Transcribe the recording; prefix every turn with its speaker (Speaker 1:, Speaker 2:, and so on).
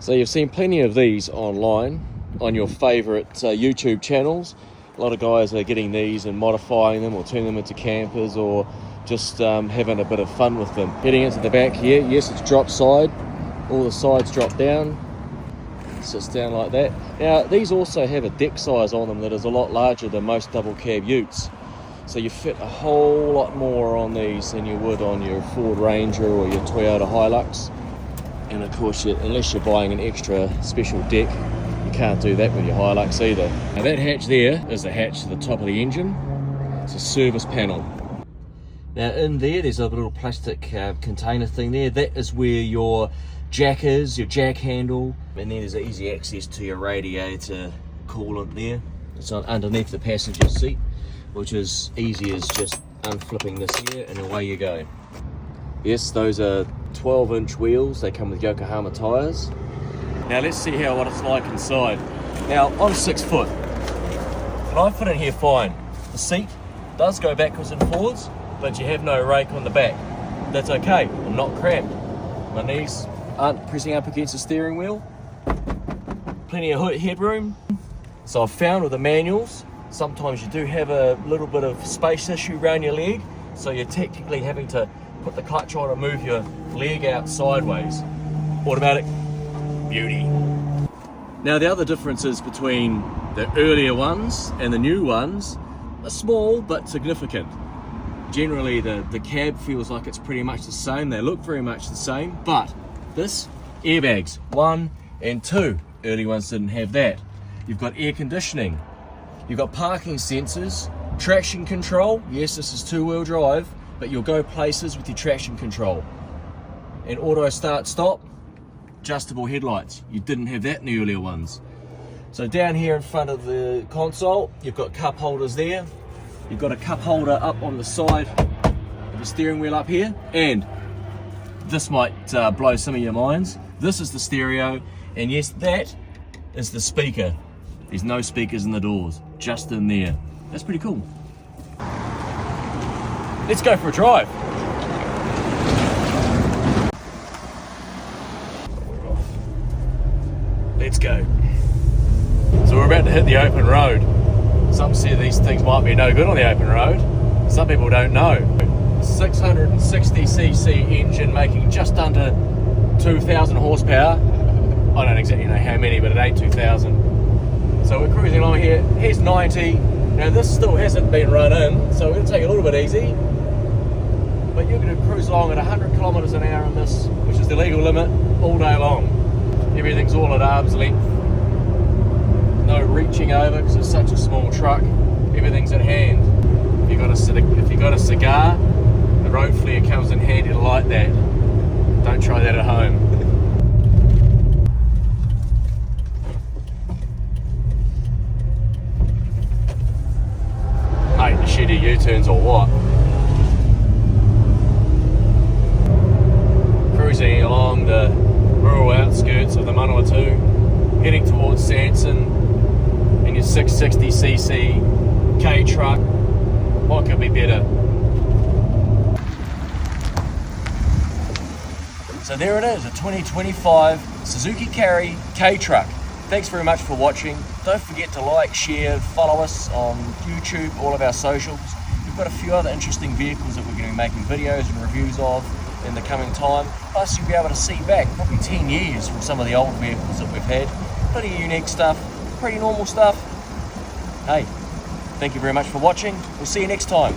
Speaker 1: So you've seen plenty of these online on your favourite YouTube channels. A lot of guys are getting these and modifying them or turning them into campers or just having a bit of fun with them. Heading into the back here, yes, it's drop side. All the sides drop down. It sits down like that. Now, these also have a deck size on them that is a lot larger than most double cab utes. So you fit a whole lot more on these than you would on your Ford Ranger or your Toyota Hilux. And of course, unless you're buying an extra special deck, you can't do that with your Hilux either. Now that hatch there is the hatch to the top of the engine. It's a service panel. Now in there's a little plastic container thing there. That is where your jack is, your jack handle. And then there's easy access to your radiator coolant there. It's underneath the passenger seat, which is easy as just unflipping this here and away you go. Yes, those are 12-inch wheels. They come with Yokohama tyres. Now let's see what it's like inside. Now I'm 6 foot, and I fit in here fine. The seat does go backwards and forwards, but you have no rake on the back. That's okay, I'm not cramped. My knees aren't pressing up against the steering wheel. Plenty of headroom. So I've found with the manuals, sometimes you do have a little bit of space issue around your leg, so you're technically having to put the clutch on and move your leg out sideways. Automatic, beauty. Now the other differences between the earlier ones and the new ones are small but significant. Generally the cab feels like it's pretty much the same, they look very much the same, but this, airbags, 1 and 2. Early ones didn't have that. You've got air conditioning, you've got parking sensors, traction control. Yes, this is 2-wheel drive, but you'll go places with your traction control. And auto start stop, adjustable headlights. You didn't have that in the earlier ones. So down here in front of the console, you've got cup holders there. You've got a cup holder up on the side of the steering wheel up here. And this might blow some of your minds. This is the stereo, and yes, that is the speaker. There's no speakers in the doors, just in there. That's pretty cool. Let's go for a drive. Let's go. So we're about to hit the open road. Some say these things might be no good on the open road. Some people don't know. 660cc engine making just under 2,000 horsepower. I don't exactly know how many, but it ain't 2,000. So we're cruising along here. Here's 90. Now this still hasn't been run in, so we're going to take it a little bit easy. But you're going to cruise along at 100 kilometers an hour in this, which is the legal limit, all day long. Everything's all at arm's length. No reaching over because it's such a small truck. Everything's at hand. If you've got a cigar, the road flare comes in handy to light that. Don't try that at home. Hate the shitty U-turns or what? Cruising along the rural outskirts of the Manawatu, heading towards Sanson in your 660cc K truck. What could be better? So there it is, a 2025 Suzuki Carry K truck. Thanks very much for watching. Don't forget to like, share, follow us on YouTube, all of our socials. We've got a few other interesting vehicles that we're going to be making videos and reviews of in the coming time. Plus you'll be able to see back probably 10 years from some of the old vehicles that we've had. Pretty unique stuff, pretty normal stuff. Hey, thank you very much for watching. We'll see you next time.